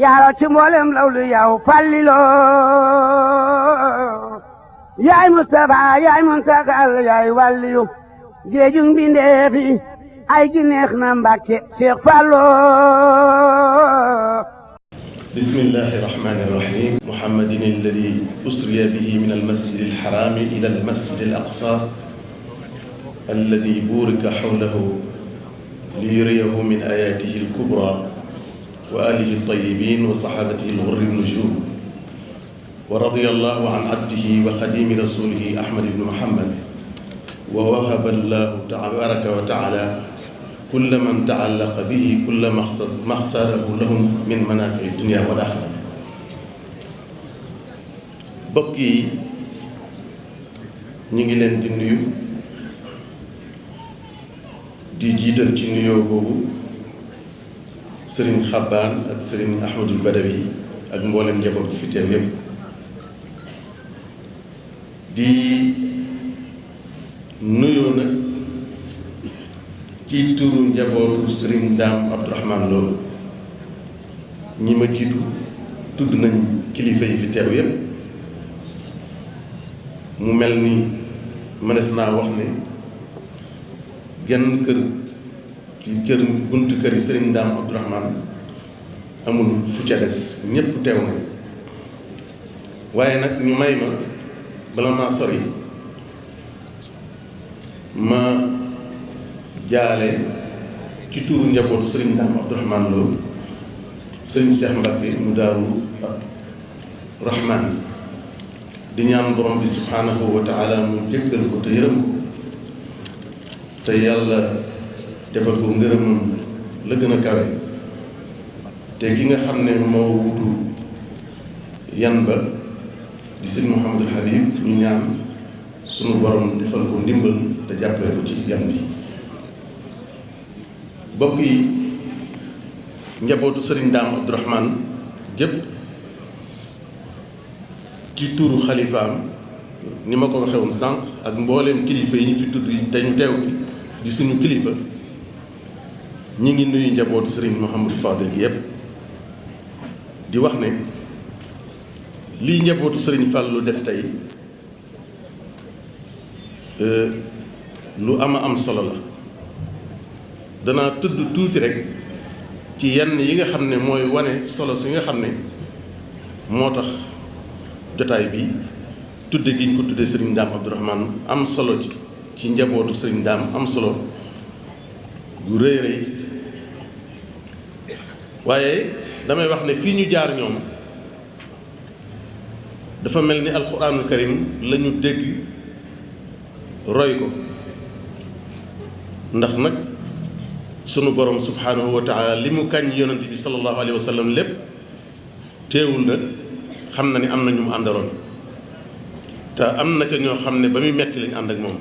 yaaro ci mboolem lawlu yow Fallilo yaay Mustafa yaay Muntakal yaay wàlliyu géejug mbindeefi ay gi neex na Mbàkke Cheikh Fallo bismillahi rahmani rahim muhammadin alladi usriya bihi min almasjid alharami ila almasjid alaqsa alladi burika hawlahu liyuriyahu min ayatihi alkubra wa alihi altayibin wa sahabatihi alghurri النجوم ورضي الله عن عبده وخديم رسوله أحمد بن محمد ووهب الله تبارك وتعالى كل من تعلق به كل ما اختاره لهم من منافع الدنيا والآخرة. bokk yi ñu ngi leen di nuyu di jiital ci nuyoo boobu Serigne Xabbaan ak Serigne Ahmadul Badawi ak mboolem njaboot gi fi teew yépp di nuyoo nag ci turu njabootu Serigne Daam Abdourahmane Lo ñi ma jiitu tudd nañ kilifa yi fi teew yépp mu mel ni mënees naa wax ne genn kër ci kër buntu kër yi Serigne Daam Abdourahmane amul fu ca des ñépp teew nañ waaye nag ñu may ma bala maa sori ma jaale ci tuuru njabootu Serigne Daam Abdourahmane Lo Serigne Cheikh Mbacké mu Daaru Rahman di ñaan borom bi subhanahu wa taala mu jéggal ko te yërëm ko te yàlla defal ko ngërëmam la gën a kawe te ki nga xam ne moo wutu yan ba di sëñ Mouhamadul Habib ñu ñaan sunu borom defal ko ndimbal te jàppale ko ci yan bi bokk yi njabootu Serigne Daam Abdourahmane gépp ci turu xalifaam ni ma ko waxee woon sànq ak mbooleem kilifa yi ñu fi tudd yi te ñu teew fi di suñu kilifa ñi ngi nuyu njabootu Serigne Mouhamadou Fadil gi yépp di wax ne lii njabootu Serigne Fallou def tey lu am solo la danaa tudd tuuti rek ci yenn yi nga xam ne mooy wane solo si nga xam ne moo tax jotaay bi tudde gi ñu ko tuddee Serigne Daam Abdourahmane am solo ci njabootu Serigne Daam am solo gu rëy rëy waaye damay wax ne fii ñu jaar ñoom dafa mel ni alxuraanul karim lañu dégg roy ko ndax nag sunu borom subhanahu wa taala li mu kañ yonent bi sallallahu alayhi wa sallam lépp teewul nag xam na ni am na ñu mu àndaloon te am na ca ñoo xam ne ba muy metti lañu ànd ak moom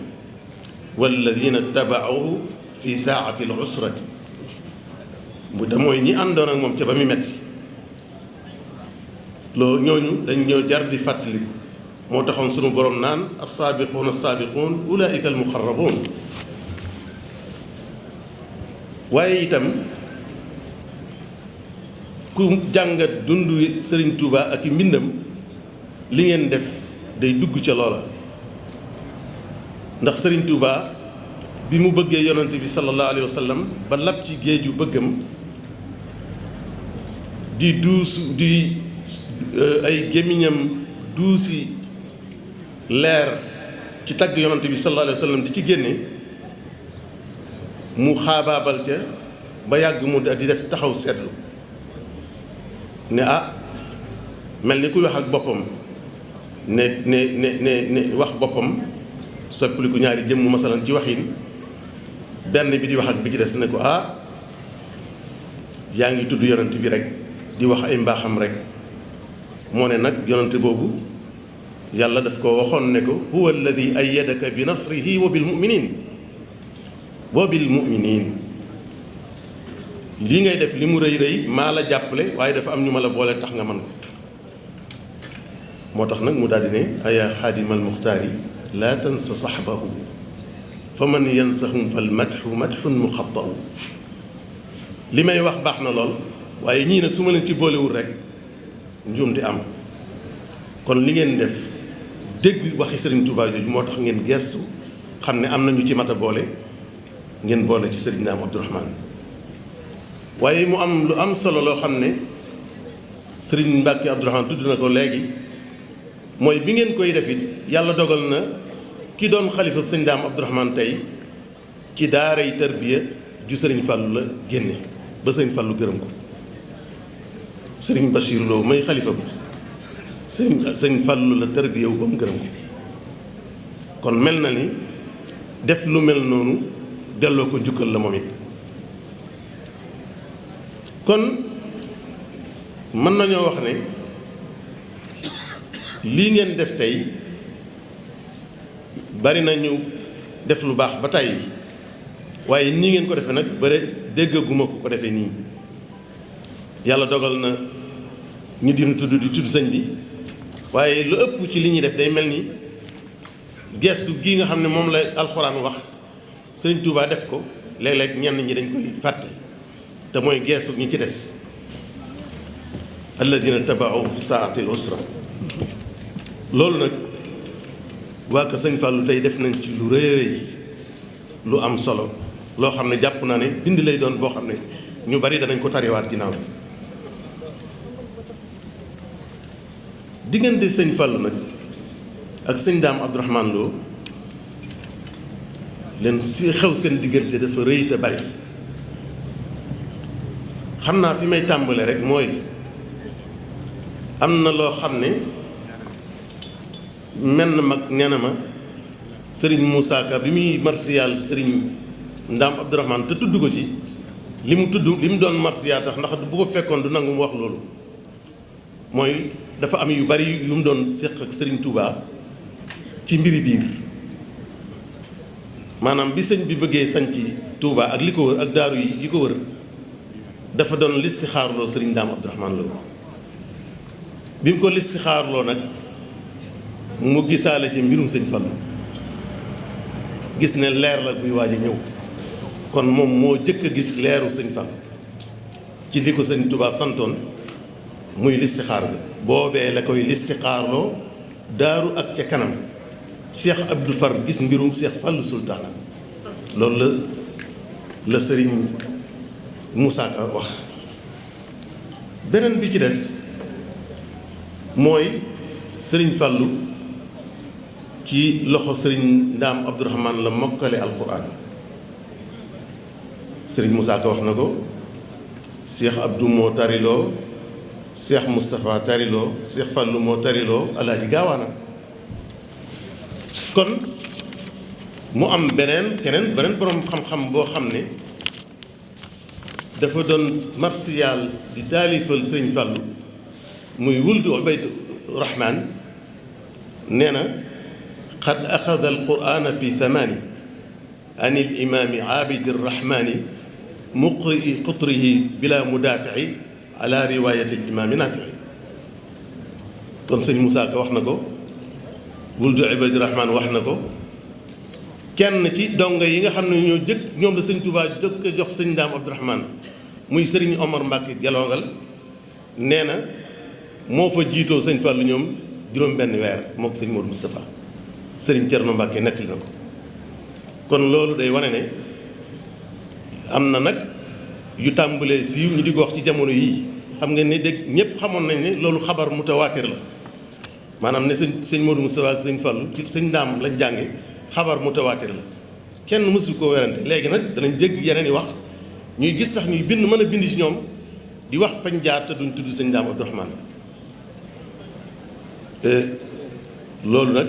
walladina tabauhu fi saati al usrati bu te mooy ñi àndoon ak moom ca ba muy metti loolu ñooñu dañ ñoo jar di fàttali moo taxoon sunu borom naan as-saabiquun as-saabiquun ulaa'ika al-muqarrabuun waaye itam ku jàngat dundu Serigne Touba ak i mbindam li ngeen def day dugg ca loola ndax Serigne Touba bi mu bëggee yonent bi sallallahu alayhi wa sallam ba lab ci géeju bëggam di duusu di ay gémmiñam duusi leer ci tagg yonent bi sallallahu alayhi wa sallam di ci génne mu xaabaabal ca ba yàgg mu di def taxaw seetlu ne mel ni kuy wax ak boppam ne wax boppam soppaliku ñaari jëmm masalan ci waxin benn bi di wax ak bi ci des ne ko yaa ngi tudd yonent bi rek di wax ay mbaaxam rek moo ne nag yonent boobu yàlla daf ko waxoon ne ko huwa alladi ayyadaka bi nasrihi wa bil mu'minin lii ngay def li mu rëy rëy maa la jàppale waaye dafa am ñu ma la boole tax nga man ko moo tax nag mu daldi ne ayaa xaadimal muxtaari laa tansa saxbahu fa man yansahum fal madxu madxun muxattau li may wax baax na lool waaye ñii nag su ma leen ci boolewul rek njuumte am. kon li ngeen def dégg waxi Serigne Touba jooju moo tax ngeen geestu xam ne am na ñu ci mat a boole ngeen boole ci Serigne Ndaam Abdourahmane waaye mu am lu am solo loo xam ne Serigne Mbacke Abdourahmane tudd na ko léegi mooy bi ngeen koy def it yàlla dogal na ki doon xalifa Serigne Ndaam Abdourahmane tey ci daaray tarbiya ju Serigne Fallou la génne ba Serigne Fallou gërëm ko Serigne Bachir Lo may xalifa bi sëñ Fallou la tarbiya wu ba mu gërëm ko kon mel na ni def lu mel noonu delloo ko njukkal la moom it kon mën nañoo wax ne lii ngeen def tey bari nañu def lu baax ba tey waaye nii ngeen ko defee nag bare déggaguma ko defee nii yàlla dogal na ñu dina tudd sëñ bi waaye lu ëpp ci li ñuy def day mel ni gestu gii nga xam ne moom la alxuraan wax sëñ Touba def ko léeg-léeg ñenn ñi dañ koy fàtte te mooy gestu ñi ci des alladina tabaau fi saati al usra loolu nag waa ko sëñ Fallou tey def nañ ci lu rëy rëy lu am solo loo xam ne jàpp naa ne bind lay doon boo xam ne ñu bari danañ ko tariwaat ginnaaw bi diggante sëñ Fallou nag ak sëñ Ndaam Abdourahmane Lo leen si xew seen diggante dafa rëy te bari xam naa fi may tàmbale rek mooy am na loo xam ne menn mag nee na ma sëriñ Moussa Ka bi muy marsiyaal sëriñ Ndaam Abdourahmane te tudd ko ci li mu doon marsiyaa tax ndax bu ko fekkoon du nangu mu wax loolu mooy dafa am yu bari yu mu doon séq ak sëriñ Touba ci mbiri biir maanaam bi sëñ bi bëggee sañ ci Touba ak li ko wër ak daaru yi ko wër dafa doon listixaarloo sëriñ Ndaam Abdourahmane Lo bi mu ko listixaarloo nag mu gisaale ci mbirum sëñ Fallu gis ne leer la buy waaj a ñëw kon moom moo jëkk a gis leeru sëñ Fallu ci li ko sëñ Touba santoon muy listixaar bi boobee la koy listixaarloo daaru ak ca kanam Cheikh Abdou Far gis mbirum Cheikh Fallou Sultaana loolu la sëriñ Moussa Ka wax beneen bi ci des mooy sëriñ Fallou ci loxo sëriñ Ndaam Abdourahmane la mokkale alquran sëriñ Moussa Ka wax na ko Cheikh Abdou moo tariloo Cheikh Moustapha tariloo Cheikh Fallou moo tariloo Alaaji Gaawaana kon mu am beneen boroom xam-xam boo xam ne dafa doon marsiyaal di taalifal sëriñ Fallou muy wuldu Ubaydu Rahmaan nee na qad axada alqur'ana fi thamaani an alimaami aabidi rahmaani muqrii qutrihi bila mudaafici ala riwaayati alimaami naafici kon sëñ Moussa Ka wax na ko wuldu Ubaydu Rahmaan wax na ko kenn ci dongo yi nga xam ne ñoom la sëñ Touba jëkk a jox sëñ Ndaam Abdourahmane muy sëriñ Omar Mbacke Gelongal nee na moo fa jiitoo sëñ Fallou ñoom juróom-benn weer moo ko sëñ Modou Moustapha sëriñ Thierno Mbacke nettali na ko kon loolu day wane ne am na nag yu tàmbalee siiw ñu di ko wax ci jamono yii xam ngeen ne dégg ñëpp xamoon nañ ne loolu xabar mutawaatir la maanaam ne sëñ Modou Moustapha ak sëñ Fallou ci sëñ Ndaam lañ jànge xabar mutawaatir la kenn mësu koo werante léegi nag danañ dégg yeneen yi wax ñuy gis sax ñuy bind mën a bind ci ñoom di wax fañ jaar te duñ tudd sëñ Ndaam Abdourahmane loolu nag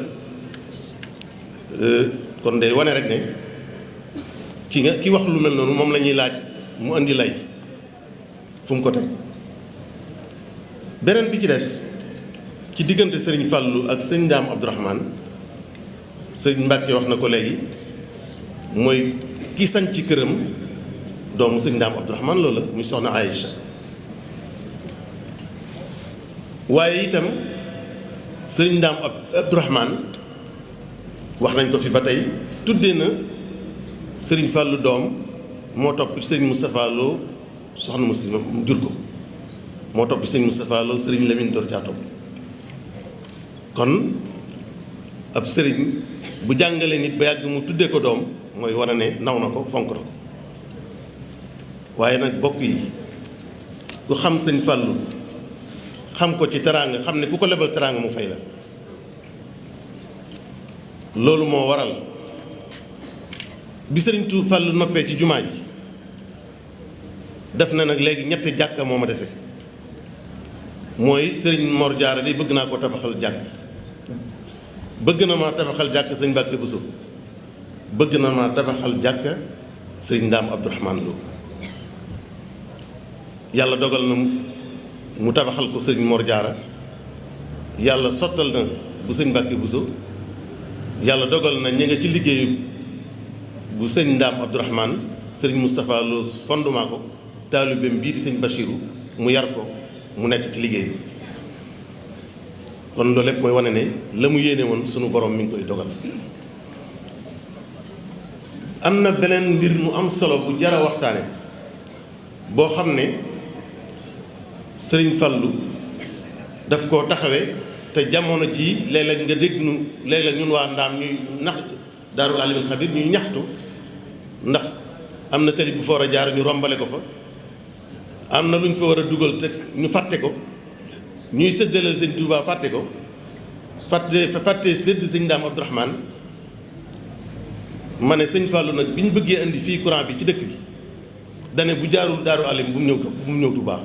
kon day wane rek ne ki wax lu mel noonu moom la ñuy laaj mu andi lay fu mu ko teg beneen bi ci des ci diggante sëriñ Fallou ak sëñ Ndaam Abdourahmane sëriñ Mbàkke wax na ko léegi mooy ki sañ ci këram doomu sëñ Ndaam Abdourahmane loola muy soxna Aïcha waaye itam sëñ Ndaam Abdourahmane wax nañ ko fi ba tey tuddee na sëriñ Fallou doom moo topp sëriñ Moustapha Lo soxna Muslima jur ko moo topp sëñ Moustapha Lo sëriñ Lamine door caa topp kon ab sëriñ bu jàngalee nit ba yàgg mu tuddee ko doom mooy wane ne naw na ko fonk na ko waaye nag bokk yi ku xam sëñ Fallou xam ko ci teraanga xam ne ku ko lebal teraanga mu fay la loolu moo waral bi sëriñ tu Fallou noppee ci jumaa ji def na nag léegi ñetti jàkka moo ma dese mooy sëriñ Mor Diarra day bëgg naa ko tabaxal jàkk bëgg na ma tabaxal jàkk sëñ Mbàkke Bousso bëgg na ma tabaxal jàkk sëriñ Ndaam Abdourahmane Lo yàlla dogal na mu tabaxal ko sëriñ Mor Diarra yàlla sottal na bu sëñ Mbàkke Bousso yàlla dogal na ñi nga ci liggéeyu bu sëñ Ndaam Abdourahmane sëriñ Moustapha Lo fondement ko taalibeem bii di sëñ Bachirou mu yar ko mu nekk ci liggéey bi kon loolu lépp mooy wane ne la mu yéene woon sunu borom mi ngi koy dogal. am na beneen mbir mu am solo bu jara waxtaane boo xam ne sëriñ Fallou daf koo taxawee te jamono jii léeg-léeg nga dégg nu léeg-léeg ñun waa Ndaam ñuy nax Daarul Alimul Xabiir ñuy ñaxtu ndax am na tali bu fa war a jaar ñu rombale ko fa am na lu ñu fa war a dugal te ñu fàtte ko ñuy séddaleel sëñ Touba fàtte ko fàtte sédd sëñ Ndaam Abdourahmane ma ne sëñ Fallou nag bi ñu bëggee indi fii courant bi ci dëkk bi dane bu jaarul Daaru Alim bu mu ñëw Touba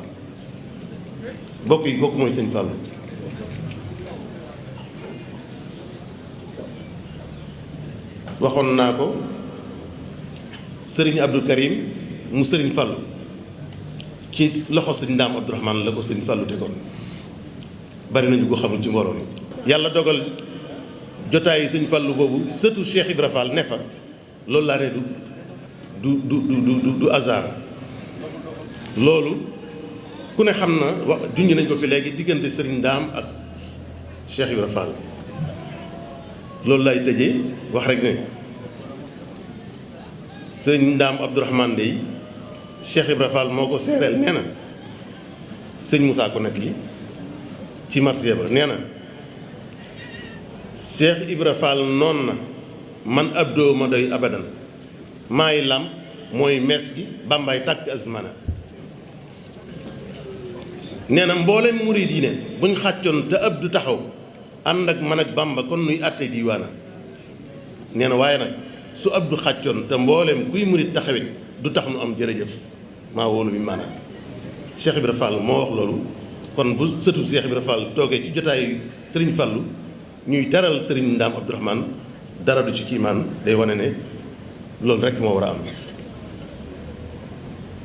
bokk yi kooku mooy sëñ Fallou waxoon naa ko sëriñ Abdou Karim mu sëriñ Fallou ci loxo sëñ Ndaam Abdourahmane la ko sëñ Fallou tegoon bari nañu ko xamul ci mbooloo mi yàlla dogal jotaayu sëñ Fallou boobu sëtu Cheikh Ibra Fall ne fa loolu laa ne du hasard loolu ku ne xam na wax junj nañ ko fi léegi diggante sëriñ Ndaam ak Cheikh Ibra Fall loolu lay tëjee wax rek ne sëñ Ndaam Abdourahmane dey Cheikh Ibra Fall moo ko seereel nee na sëñ Moussa ko net li ci marché ba nee na Cheikh Ibra Fall noon na man abdoo ma doy abadan maay lam mooy mees gi bàmbaay tàkk azmana nee na mboolem murid yi ne buñ xàccoon te ab du taxaw ànd ak man ak Bàmba kon nuy àtte diiwaana nee na waaye nag su ab du xàccoon te mboolem kuy murid taxawit du tax nu am jërëjëf maa wóolu bi maanaam Cheikh Ibra Fall moo wax loolu kon bu sëtu Cheikh Ibra Fall toogee ci jotaayu Serigne Fallou ñuy teral Serigne Ndaam Abdourahmane dara du ci kiimaan day wane ne loolu rekk moo war a am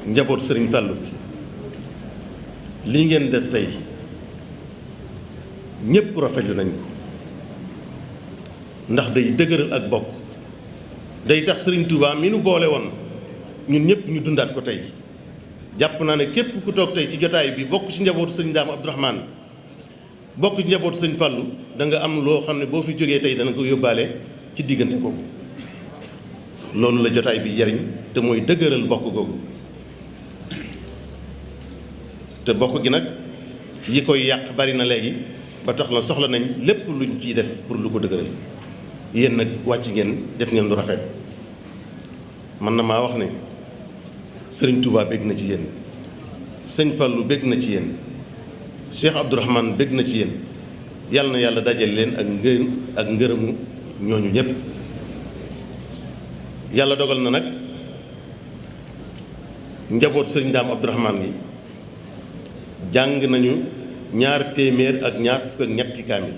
njaboot Serigne Fallou lii ngeen def tey ñépp rafetlu nañ ko ndax day dëgëral ak bokk day tax Serigne Touba mi nu boole woon ñun ñëpp ñu dundaat ko tey jàpp naa ne képp ku toog tey ci jotaay bi bokk ci njabootu sëñ Ndaam Abdourahmane bokk ci njabootu sëñ Fallou da nga am loo xam ne boo fi jógee tey dana ko yóbbaale ci diggante boobu loolu la jotaay bi jariñ te mooy dëgëral bokk googu te bokk gi nag yi koy yàq bari na léegi ba tax na soxla nañ lépp luñ ciy def pour lu ko dëgëral yéen nag wàcc ngeen def ngeen lu rafet man na maa wax ne sëriñ Touba bégg na ci yéen sëñ Fallou bégg na ci yéen Cheikh Abdourahmane bégg na ci yéen yàlla na yàlla dajal leen ak ngërëmu ñooñu ñëpp yàlla dogal na nag njaboot sëriñ Ndaam Abdourahmane gi jàng nañu 222 kaamil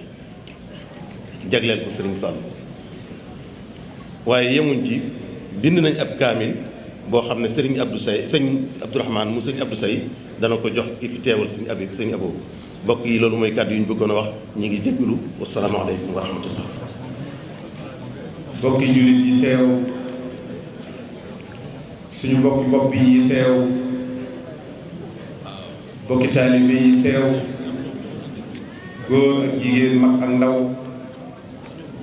jagleel ko sëriñ Fallou waaye yemuñ ci bind nañ ab kaamil boo xam ne sëriñ Abdourahmane mu sëriñ Abdou Say dana ko jox ki fi teewal sëriñ Abo mbokk yi loolu mooy kàddu yu ñu bëggoon a wax ñu ngi jégalu wasalaamaaleykum wa rahmatullah. mbokki jullit yi teew suñu mbokki bopp yi teew mbokki taalibe yi teew góor ak jigéen mag ak ndaw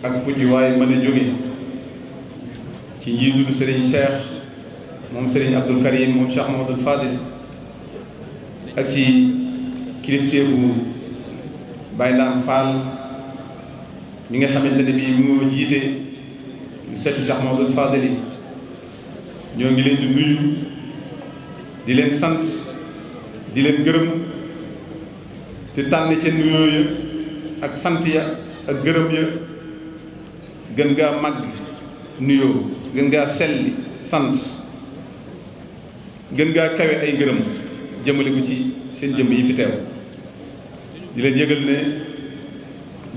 ak fu ñu waaye mën a jóge ci njiitul sëriñ Cheikh moom sëriñ Abdou Karim moom Cheikh Mamadou Fadil ak ci kilifteefu Baye Ndam Fall mi nga xamante ne bii moo jiite setti Cheikh Mouhamadoul Fadel ñoo ngi leen di nuyu di leen sant di leen gërëm te tànn ca nuyoo ya ak sant ya ak gërëm ya gën ngaa màgg nuyoo gën ngaa selli sant gën ngaa kawe ay ngërëm jëmale ko ci seen jëmm yi fi teew di leen yëgal ne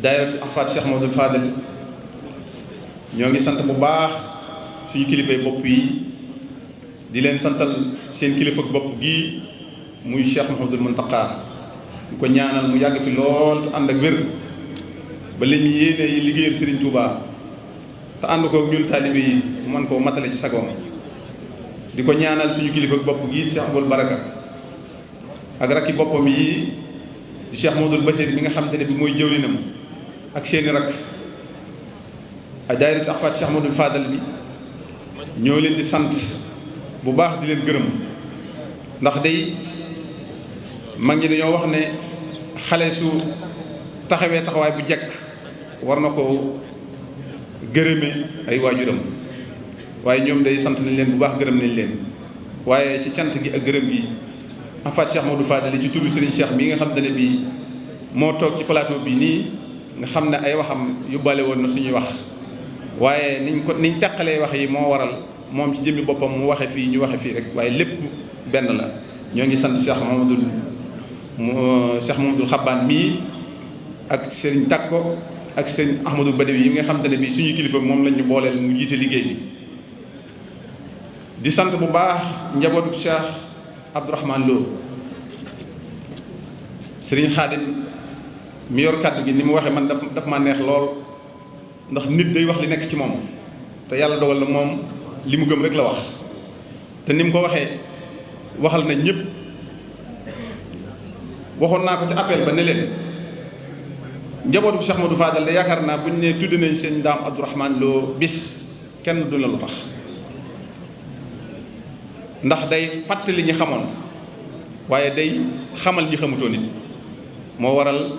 daayiratu Ahfad Cheikh Mouhamadoul Fadel ñoo ngi sant bu baax suñu kilifay bopp yi di leen santal seen kilifa bopp gii muy Cheikh Mouhamadoul Mountakha ñu ko ñaanal mu yàgg fi lool te ànd ak wér ba li mu yéene yi liggéeyal Serigne Touba te ànd ko ñun taalibe yi man koo matale ci sagoom di ko ñaanal suñu kilifa bopp gii di Cheikh Aboul Baraka ak rakki boppam yi di Cheikh Mouhamadoul Bassir mi nga xamante ne bi mooy jëwrinam ak seeni rakk ak daayiratu Ahfad Cheikh Mouhamadoul Fadel bi ñoo leen di sant bu baax di leen gërëm ndax day mag ñi dañoo wax ne xale su taxawee taxawaay bu jekk war na ko gërëme ay waajuram waaye ñoom day sant nañ leen bu baax gërëm nañ leen waaye ci cant gi ak gërëm gi Ahfad Cheikh Mouhamadoul Fadel ci turu Serigne Cheikh mi nga xam ne bii moo toog ci plateau bi nii nga xam ne ay waxam yóbbaale woon na suñuy wax waaye niñ teqalee wax yi moo waral moom ci jëmmi boppam mu waxe fii ñu waxe fii rek waaye lépp benn la ñoo ngi sant Cheikh Mouhamadoul Xabbaan mii ak Serigne Takko ak Serigne Ahmadou Badawi yi nga xam ne bii suñuy kilifa moom lañ ñu booleel mu jiite liggéey bi di sant bu baax njabootu Cheikh Abdourahmane Lo Serigne Khadim mi yor kàddu gi ni mu waxee man daf ma neex lool ndax nit day wax li nekk ci moom te yàlla dogal na moom li mu gëm rek la wax te ni mu ko waxee waxal na ñëpp waxoon naa ko ci appel ba ne leen njabootu Cheikh Mouhamadoul Fadel de yaakaar naa bu ñu nee tudd nañ seen Ndaam Abdourahmane Lo bis kenn du la lu tax ndax day fàttali ñi xamoon waaye day xamal ñi xamutoon nit moo waral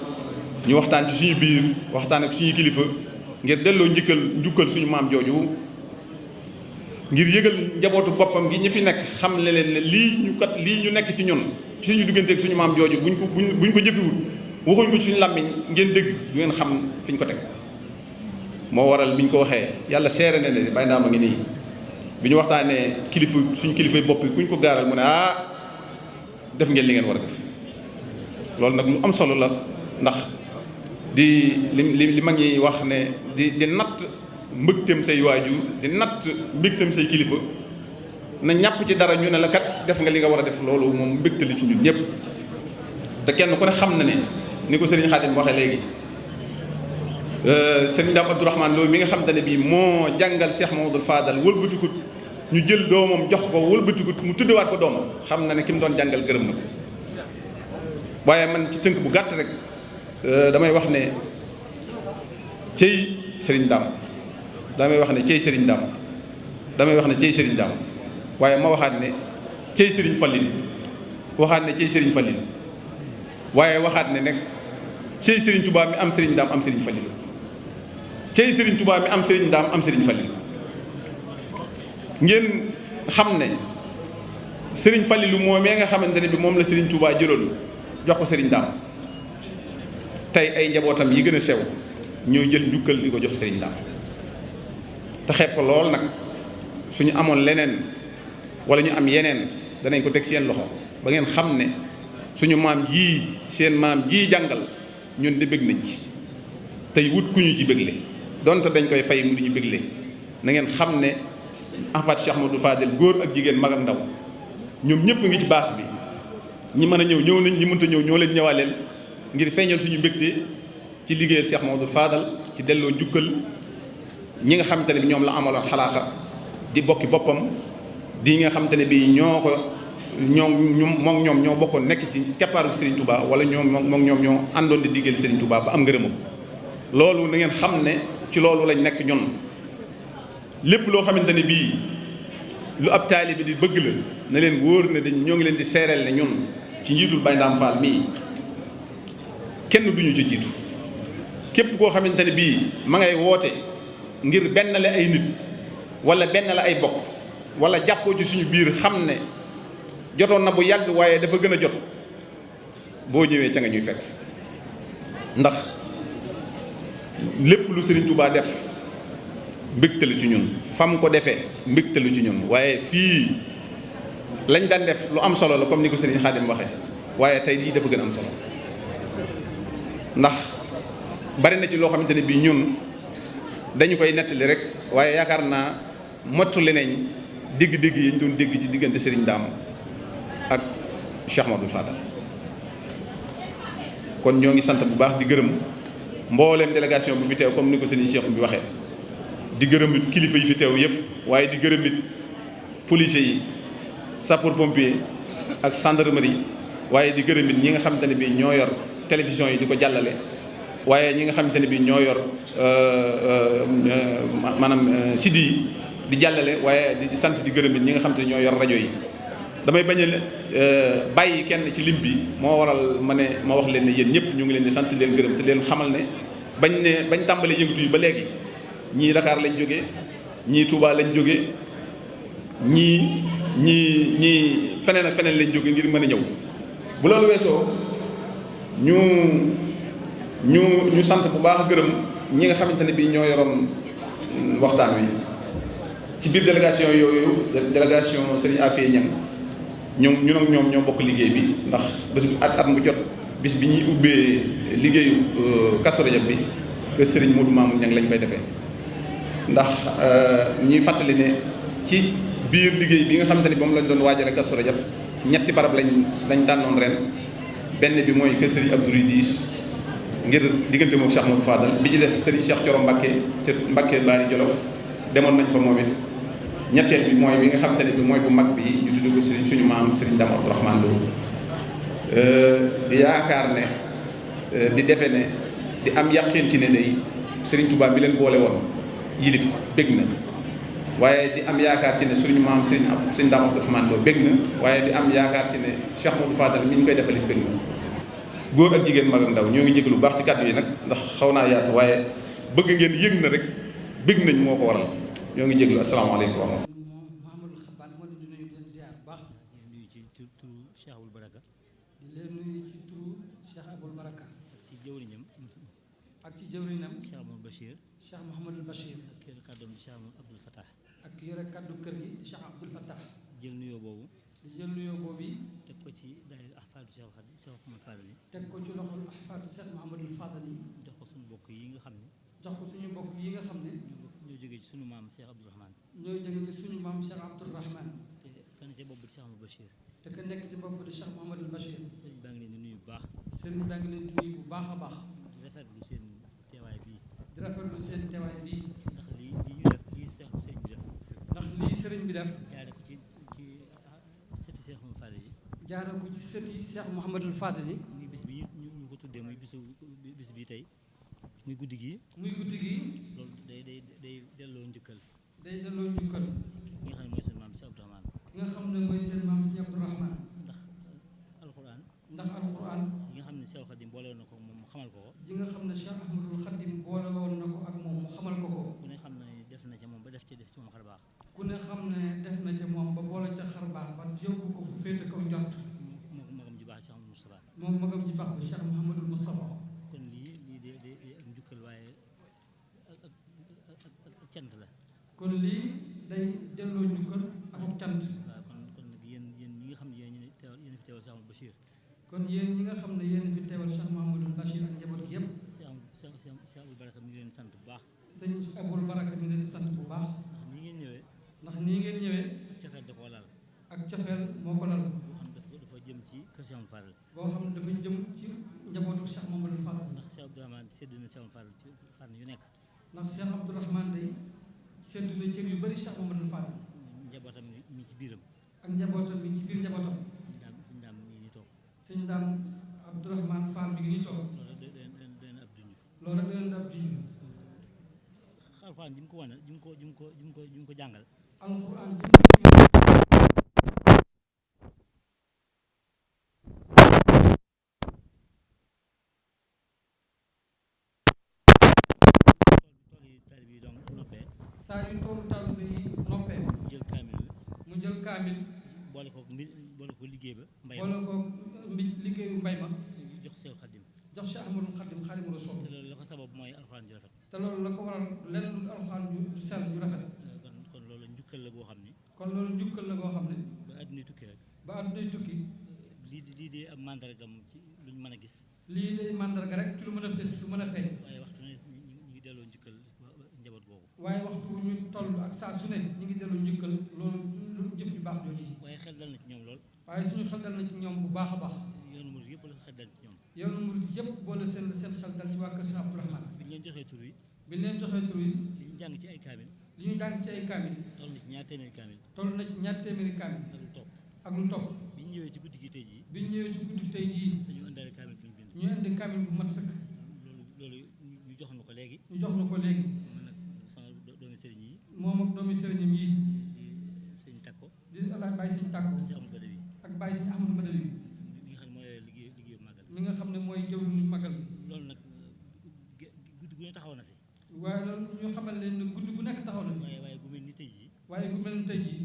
ñu waxtaan ci suñu biir waxtaan ak suñu kilifa ngir delloo njukkal suñu maam jooju ngir yëgal njabootu boppam gi ñi fi nekk xam le leen ne lii ñu nekk ci ñun ci suñu digganteeg suñu maam jooju buñ ko jëfewul waxuñ ko ci suñu làmmiñ ngeen dégg du ngeen xam fi ñu ko teg moo waral bi ñu ko waxee yàlla seere ne ne Baye Ndam a ngi nii bi ñu waxtaanee suñu kilifay bopp yi kuñ ko gaaral mu ne def ngeen li ngeen war a def loolu nag lu am solo la ndax di li mag ñi wax ne di natt mbëgteem say waajur di natt mbëgteem say kilifa na ñàpp ci dara ñu ne la kat def nga li nga war a def loolu moom mbëgte li ci ñun ñëpp te kenn ku ne xam na ne ni ko Serigne Khadim waxee léegi Serigne Ndaam Abdourahmane Lo mi nga xam te ne bii moo jàngal Cheikh Mouhamadoul Fadel wëlbatikut ñu jël doomam jox ko wëlbatikut mu tuddewaat ko doomam xam na ne ki mu doon jàngal gërëm na ko waaye man ci tënk bu gàtt rek damay wax ne cey Serigne Ndam damay wax ne cey Serigne Ndam damay wax ne cey Serigne Ndam waaye ma waxaat ne cey Serigne Fallil waxaat ne cey Serigne Fallil waaye waxaat ne nag cey Serigne Touba mi am Serigne Ndam am Serigne Fallil cey Serigne Touba mi am Serigne Ndam am Serigne Fallil ngeen xam ne Serigne Fallilu moomee nga xamante ne bi moom la Serigne Touba jëloon jox ko Serigne Ndam tey ay njabootam yi gën a sew ñoo jël njukkal di ko jox Serigne Ndam te xeeb ko lool nag suñu amoon leneen wala ñu am yeneen danañ ko teg seen loxo ba ngeen xam ne suñu maam yii seen maam jii jàngal ñun di bëgg nañ ci tey wut ku ñu ci bëggle donte dañ koy fay mu di ñu bëggle na ngeen xam ne Ahfad Cheikh Mouhamadoul Fadel góor ak jigéen mag ak ndaw ñoom ñëpp ngi ci baas bi ñi mën a ñëw nañ ñi mënta ñëw ñoo leen ñëwaaleel ngir feeñal suñu mbégte ci liggéeyal Cheikh Mouhamadoul Fadel ci delloo njukkal ñi nga xamante ne bi ñoom la amaloon xalaaxa di bokki boppam di nga xamante ne bi ñoo bokkoon nekk ci keppaaru Serigne Touba wala ñoom ñoo àndoon di liggéeyal Serigne Touba ba am ngërëmam loolu na ngeen xam ne ci loolu lañ nekk ñun lépp loo xamante ne bii lu ab taalibe di bëgg la na leen wóor ne ñoo ngi leen di seereel ne ñun ci njiitul Baye Ndam Fall mii kenn duñu ci jiitu képp koo xamante ne bii ma ngay woote ngir benn la ay nit wala benn la ay bokk wala jàppoo ci suñu biir xam ne jotoon na bu yàgg waaye dafa gën a jot boo ñëwee ca nga ñuy fekk ndax lépp lu Serigne Touba def mbégtalu ci ñun fam ko defee mbégtalu ci ñun waaye fii lañ daan def lu am solo la comme ni ko Serigne Khadim waxe waaye tey lii dafa gën a am solo ndax bari na ci loo xamante ne bii ñun dañu koy nettali rek waaye yaakaar naa mottali nañ dégg-dégg yi ñu doon dégg ci diggante Serigne Dame ak Cheikh Ahmadou Fadal kon ñoo ngi sant bu baax di gërëm mbooleem délégation bu fi teew comme ni ko Serigne Cheikh bi waxee di gërëm it kilifa yi fi teew yëpp waaye di gërëm it policiers yi sapeur pompier ak gendarmerie waaye di gërëm it ñi nga xamante ne bii ñoo yor télévision yi di ko jàllale waaye ñi nga xamante ne bii ñoo yor maanaam site yi di jàllale waaye di sant di gërëm it ñi nga xamante ne ñoo yor rajo yi. damay bañ a bàyyi kenn ci lim bi moo waral ma wax leen ne yéen ñëpp ñu ngi leen di sant leen gërëm te leen xamal ne bañ tàmbalee yëngatu yi ba léegi ñii Dakar lañ jógee ñii Touba lañ jógee ñii feneen ak feneen lañ jógee ngir mën a ñëw bu loolu weesoo ñu sant bu baax gërëm ñi nga xamante ne bii ñoo yoroon waxtaan wi ci biir délégation yooyu délégation Serigne Afia Niang ñun ak ñoom ñoo bokk liggéey bi ndax bés bu at mu jot bis bi ñuy ubbee liggéeyu Kazu Rajab bi que Serigne Modou Mamoun Niang lañ koy defee ndax ñuy fàttali ne ci biir liggéey bi nga xamante ne moom lañ doon waajale Kazu Rajab ñetti barab lañ tànnoon ren benn bi mooy kër Serigne Abdou Ridis ngir diggante moom Cheikh Modou Fadal bi ci des Serigne Cheikh Thioro Mbacké ca Mbacké Bari Jolof demoon nañ fa moom it ñetteel bi mooy bi nga xamante ne bi mooy bu mag bi ñu tudd ko Serigne suñu maam Serigne Dame Abdourahmane Lo di yaakaar ne di defe ne di am yàqeen ci ne day Serigne Touba bi leen boole woon yilif bég na waaye di am yaakaar ci ne suñu maam Serigne Dame Abdourahmane Lo bég na waaye di am yaakaar ci ne Cheikh Modou Fadal mi ñu koy defalit bég na góor ak jigéen mag ak ndaw ñoo ngi jégg lu baax ci kàddu yi nag ndax xaw naa yaatu waaye bëgg ngeen yëg na rek bég nañ moo ko waral ñoo ngi jéglu asalaamaaleykum wa rahmatulah. Mouhamadou Xaban moo leen di nuyu di leen ziar bu baax. di nuyu ci turu Cheikh Aboul Baraka. di leen nuyu ci turu Cheikh Aboul Baraka. ak ci jëwriñam. ak ci jëwriñam. Cheikh Mouhamadou Bachir. Cheikh Mouhamadou Bachir. ak yore kàddoom di Cheikh Abdoul Fattah. ak yore kàddu kër gi di Cheikh Abdoul Fattah. jël nuyoo boobu. di jël nuyoo boobu yi. teg ko ci daayira Ahfadu Cheikh Mouhamadou Fadal yi. teg ko ci loxol Ahfadu Cheikh Mouhamadou Fadal yi. jox ko suñu bokk yi nga xam ne. jox ko suñu bokk yi nga xam ne. ñoo jógee ci suñu maam Cheikh Abdourahmane. ñoo jógee ci suñu maam Cheikh Abdourahmane. te ka nekk ci bopp di Cheikh Mouhamadou Bachir. te ka nekk ci bopp di Cheikh Mouhamadou Bachir. sëriñ baa ngi leen di nuyu bu baax. sëriñ baa ngi leen di nuyu bu baax a baax. di rafetlu seen teewaay bii. di rafetlu seen teewaay bii. ndax lii ñu def lii sëriñ bi def. ndax lii sëriñ bi def. jaare ko ci sëti Cheikh Mouhamadou Fadal yi. jaare ko ci sëti Cheikh Mouhamadou Fadal yi. muy bis bi ñu ko tuddee muy bis bi tey muy guddi gi. muy guddi gi. loolu day delloo njukkal. day delloo njukkal. ki nga xam ne mooy seen maam si Abdourahmane. ki nga xam ne mooy seen maam si Abdourahmane. ndax alxuraan. ndax alxuraan. yi nga xam ne Cheikh Khadim boole woon na ko moom mu xamal ko ko. ji nga xam ne Cheikh Ahmadul Khadim boole woon na ko ak moom mu xamal ko ko. ku ne xam ne def na ca moom ba def ci moom xar baax. ku ne xam ne def na ca moom ba boole ca xar baax ba yóbbu ko fu féete kaw njort. moom magam ji baax Cheikh Moustapha. moom magam ji baax bi Cheikh Mouhamadul Moustapha. kon lii de ak njukkal waaye ak cant la. kon lii day delloo njukkal ak cant. waaw kon nag yéen ñi nga xam ne yéen fi teewal Cheikh Mouhamadou Bachir. kon yéen ñi nga xam ne yéen fi teewal Cheikh Mouhamadul Bachir ak njaboot gi yëpp. Cheikh Aboul Baraka mi ngi leen sant bu baax. sëñ Aboul Baraka mi ngi leen sant bu baax. ndax nii ngeen ñëwee. ndax nii ngeen ñëwee. cofeel da koo laal. ak cofeel moo ko lal. boo xam dafa jëm ci kër Cheikh Mouhamadou Fadal. boo xam ne dafa jëm ci njabootu Cheikh Mouhamadou Fadal. ndax Cheikh Abdourahmane sédd na Cheikh Mouhamadou Fadal ci fànn yu nekk. ndax Cheikh Abdourahmane day sédd na cër yu bëri Cheikh Mouhamadou Fadal. njabootam mi ci biiram. ak njabootam mi ci biir njabootam. suñu daam mi ngi nii toog. sëñ daam Abdourahmane Fall mi ngi nii toog. loolu doy na ab junj. loolu rek leen ab junj. alxuraan ji mu ko wane ji mu ko jàngal. alxuraan saa yu toolu taalibe yi noppee mu jël kaamil bi mu jël kaamil boole ko liggéey ba mbay boole ko liggéeyu mbay ma jox Seex Xaadim jox Cheikh Ahmadou Khadim Xaadimu Rasuul te loolu la ko sabab mooy alxuraan ju rafet te loolu la ko waral lenn lu alxuraan ju sell ju rafet kon loolu njukkal la goo xam ni kon loolu njukkal la goo xam ne ba àdduna tukki rek ba àddunay tukki lii di am mandargam ci luñ mën a gis lii day màndarga rek ci lu mën a fés lu mën a feeñ waaye waxtu ne ñu ngi delloo njukkal njaboot googu waaye waxtu ñu toll ak saa su ne ñu ngi delloo njukkal loolu lu jëf ju baax jooju yi waaye xel dal na ci ñoom lool waaye suñu xel dal na ci ñoom bu baax a baax yoonu murid yëpp la xel dal ci ñoom yoonu murid yëpp boole seen xel dal ci waa kër Cheikh Abdourahmane bi ñu leen joxee tur yi bi leen joxee tur yi li ñu jàng ci ay kaamil li ñu jàng ci ay kaamil toll na ci ñaar téeméeri kaamil toll na ci ñaar téeméeri kaamil ak lu topp ak lu topp bi ñu ñëwee ci guddi gi tey jii bi ñu ñëwee ci guddi tey jii dañu indaale kaamil bu ñu bind ñu indi kaamil bu mat sëkk loolu ñu jox na ko léegi ñu jox na ko léegi man nag sama doomi sëriñ yi moom ak doomi sëriñam yi di sëriñ Takko di alaaj Baye Sëñ Tàkko si amul badawi ak Baye Sëñ Ahmadou Badawi mi nga xam ne mooy liggéeyu màggal mi nga xam ne mooy jëwriñu magal bi loolu nag guddi gu ne taxaw na fi waaye loolu ñu xamal leen ne guddi gu nekk taxaw na fi waaye gu mel ni tey jii waaye gu mel ni tey jii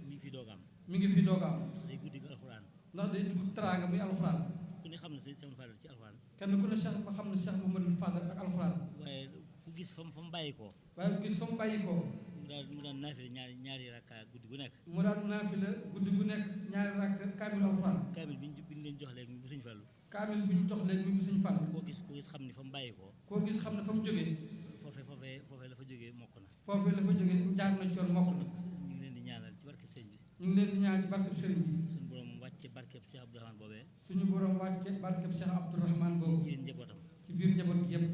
mi ngi fi doog am mi ngi fi doog a am day guddi gu alxuraan ndax day dugg teraanga muy alxuraan ku ne xam ne sëñ Fadal ci alxuraan kenn ku ne Cheikh ba xam ne Cheikh Mouhamadou Fadal ak alxuraan waaye ku gis fa mu bàyyi koo waaye ku gis fa mu bàyyi koo mu daan naafile ñaari rakka guddi gu nekk mu daan naafila guddi gu nekk ñaari rakk kaamil alxuraan kaamil bi ñu leen jox léegi bu sëñ Fallu kaamil bi ñu jox léegi mi bu sëñ Fall koo gis xam ne fa mu bàyyi koo koo gis xam ne fa mu jógee foofee la fa jógee mokk na foofee la fa jógee jaar na ci yoon mokk na ñu ngi leen di ñaanal ci barkeb sëñ bi ñu ngi leen di ñaan ci barkeb sëriñ bi suñu borom wàcce barkeb Cheikh Abdourahmane boobee suñu borom wàcce barkeb Cheikh Abdourahmane boobu yéen njabootam ci biir njaboot gi yëpp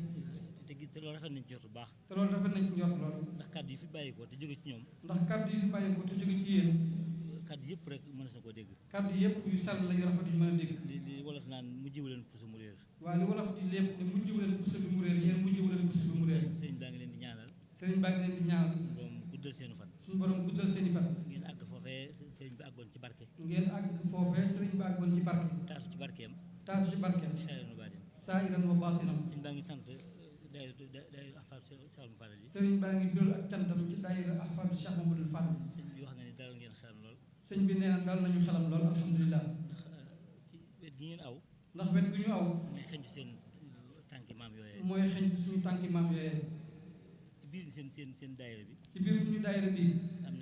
te loolu rafet nañ ci jot bu baax te loolu rafet nañ ci njort lool ndax kàddu yi fi bàyyi ko te jóge ci ñoom ndax kàddu yi fi bàyyi ko te jóge ci yéen kàddu yëpp rek mënees na koo dégg kàddu yëpp yu sell la yu rafet yu mën a dégg li wolof naan mu jiw leen puso mu réer waaye li wolof di lépp ne mujjiwu leen puso bi mu réer yéen mujjiwu leen puso bi mu réer sëriñ baa ngi leen di ñaanal sëriñ baa ngi leen di ñaanal borom guddal seenu fan suñu borom guddal seen i fan ngeen àgg foofee sëriñ bi àggoon ci barke ngeen àgg foofee sëriñ bi àggoon ci barke taasu ci barkeem taasu ci barkeem saayiranu baatin saa iran wa baatinam sëriñ baa ngi sant daayira ahfaadu Cheikh Ahmadou Fadal yi sëriñ baa ngi dóol ak cantam ci daayira ahfaadu Cheikh Mamadou Fadal sëñ bi wax na ni dalal ngeen xelam lool sëñ bi nee na dal nañu xelam lool alhamdulilah ndax ci wet gi ngeen aw ndax wet gu ñu aw mooy xencu seen tànki maam yooyee mooy xëñ ci suñu tànki maam yooyee ci biir seen daayira bi ci biir suñu daayira bi am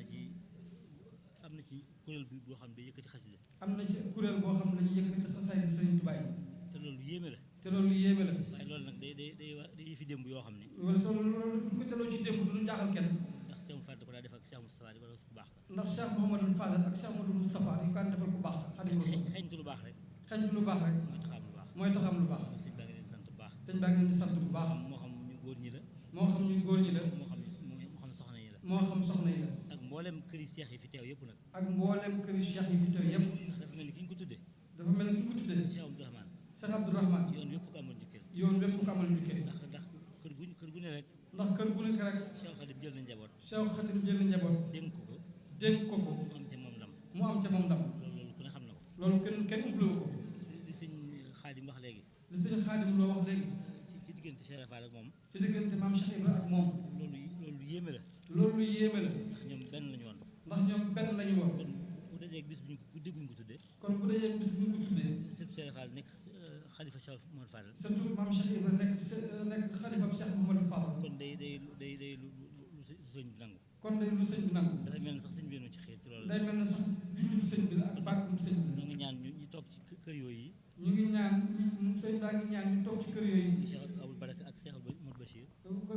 na ci kuréel bi boo xam ne day yëkkati xasida am na ci kuréel boo xam ne dañuy yëkkati xasaay sëriñ Tuubaa yi te loolu yéeme la te loolu yéeme la waaye loolu nag day yëfi démb yoo xam ne wala loolu bu ko daloo ci démb du ñu jaaxal kenn ndax Cheikh Fadal da ko daa def ak Cheikh Moustapha di ko def ku baax ka ndax Cheikh Mouhamadou Fadal ak Cheikh Mouhamadou Moustapha yu kan defal ku baax Xaadimu Rasuul xeñtu lu baax rek xañtu lu baax rek mooy taxaam lu baax mooy taxam lu baax sëñ baa ngi leen di sant bu baax sëñ baa ngi leen di sant bu baax moo xam ñu góor ñi la moo xam ñu góor ñi la moo xam soxna yi la moo xam soxna yi la ak mboolem këri seex yi fi teew yëpp nag ak mboolem këri cheikh yi fi teew yëpp ndax dafa mel ni ki ñu ko tuddee dafa mel ni ki ñu ko tuddee Cheikh Abdourahmane Cheikh Abdourahmane yoon yëpp ko amoon njukkeel yoon wépp ko amal njukkee ndax kër gu ne rek ndax kër gu nekk rek Cheikh Khadim jël na njaboot Cheikh Khadim jël na njaboot dénk ko dénk ko ko mu am ca moom ndam mu am ca moom ndam loolu ku ne xam na ko loolu kenn umplewu ko li sëñ Xaadim wax léegi li sëñ Xaadim loo wax léegi ci diggante Cheikh Fall ak moom ci diggante maam Cheikh Ibra ak moom loolu yéeme la loolu lu yéeme la ndax ñoom benn lañu woon ndax ñoom benn lañu woon kon bu dajeeg bis bu ñu guddi guñ ko tuddee kon bu dee bis bu ñu ko tuddee sëñ Cheikh Fall nekk xalifa Cheikh Mouhamadou Fadal surtout maam Cheikh Ibra nekk xalifam Cheikh Mouhamadou Fadal kon day lu sëñ bi nangu kon day lu sëñ bi nangu dafay mel ne sax sëñ bi ci xeet ci loolu day mel ne sax jullu sëñ bi la ak bàkkum sëñ bi ñu ngi ñaan ñu toog ci kër yooyu ñu ngi ñaan sëñ baa ngi ñaan ñu toog ci kër yooyu Cheikh Aboul Baraka ak Cheikh Mamadou Bachir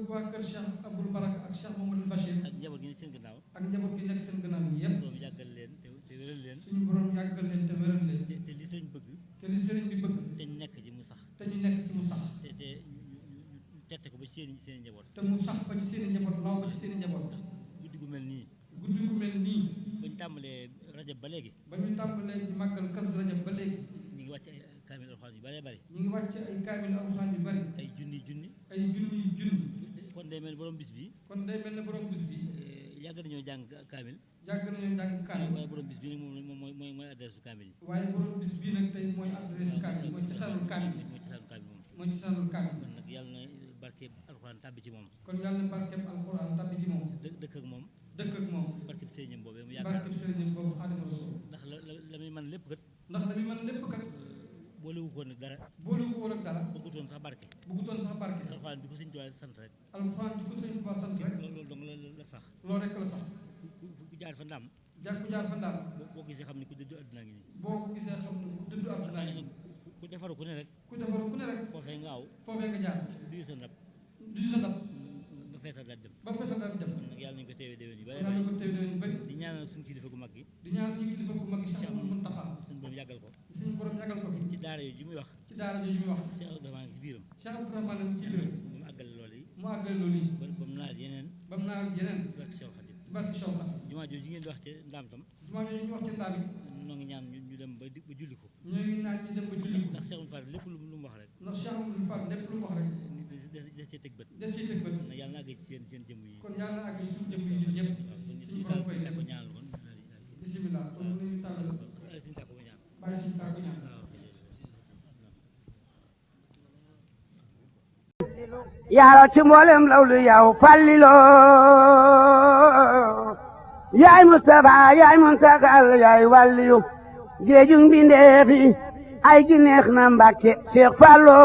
waa kër Cheikh Aboul Baraka ak Cheikh Mamadou Bachir ak njaboot gi nekk seen gannaaw ak njaboot gi nekk seen gannaaw yi yëpp borom yàggal leen te wéral leen suñu borom yàggal leen te wéral leen te li sëriñ bëgg te li sëriñ bi bëgg te ñu nekk ji mu sax te ñu nekk ci mu sax te ñu tette ko ba seen njaboot te mu sax ba ci seen i njaboot law ba ci seen i njaboot guddi gu mel nii guddi gu mel nii bañ tàmbalee rajab ba léegi ba ñu tàmbalee di màggal Kazu Rajab ba léegi ñu ngi wàcc ay kaamil alxuraan yu bëree bëri ñu ngi wàcc ay kaamil alxuraan yu bari ay junni ay junni kon day mel ni borom bis bi kon day mel ne borom bis bi yàgg nañoo jàng kaamil yàgg nañoo jàng kaamil waaye borom bis bi nag moom mooy adresse kaamil yi waaye borom bis bii nag tey mooy adresse kaamil mooy cosaanul kaamil mooy cosaanul kaamil moom mooy cosaanul kaamil kon nag yàlla na barkeeb alxuraan tàbbi ci moom. kon yàlla na barkeeb alxuraan tàbbi ci moom. dëkk ak moom. dëkk ak moom. barkeeb sëriñam boobee mu yaakaar. barkeeb sëriñam boobu Xaadimu Rasuul. ndax la muy mën lépp kat. ndax la muy mën lépp kat. boolewu ko nag dara. boolewu ko nag dara. bëggutoon sax barke. bëggutoon sax barke. alxuraan bi ko sëñ Tuubaa sant rek. alxuraan bi ko sëñ Tuubaa sant rek. loolu dong la sax. loolu rek la sax. ku jaar fa ndam. ku jaar fa ndam. boo gisee xam ne ku dëddu àdduna ngi nii. boo ko gisee xam ne ku dëddu àdduna ngi nii. ku defaru ku ne rek. ku defaru ku ne rek. foofee nga aw. foofee nga jaar. duy sa ndab. duy sa ndab. ba feesal daal dem. ba feesal daal dem. kon nag yàlla nañu ko teewee déwén yi. yàlla nañu ko teewee déwén yu bëri. di ñaanal suñu kilifa gu mag gi. di ñaanal suñu kilifa gu mag gi Cheikh Mountakha. suñu borom yàggal ko. suñu borom yàggal ko fi. ci daara yooyu ji muy wax. ci daara yooyu muy wax. Cheikh Abdourahmane ci biiram. Cheikh Abdourahmane ci biiram. mu àggale loolu yi. mu àggale loolu yi. ba mu naal yeneen. ba mu naal yeneen. ci barke Cheikh Khadim. ci barke Cheikh Khadim. jumaa jooju ngeen di wax ci ndaam tam. jumaa jooju ñu wax ci ndaam yi. noo ngi ñaan ñu dem ba julli ko. ñoo ngi naan ñu dem ba julli ko. ndax Cheikh Mountakha lépp lu mu wax rek. ndax Cheikh Mountakha lépp lu mu wax rek. des cee teg bët. des cee teg bët. na yàlla na àgg ci seen jëmm yi. kon yàlla na àgg ci suñu jëmm yi ñun ñëpp. suñu borom koy teg ko ñaanal kon. bisimilah kon ñu tàllal. suñu tàkku ñaan. bàyyi suñu tàkku ñaan. yaaro ci mboolem lawlu yow fallilo yaay Mustafa yaay Muntakal yaay wàlliyu géejug mbindeefi ay gi neex na Mbàkke Cheikh Fallo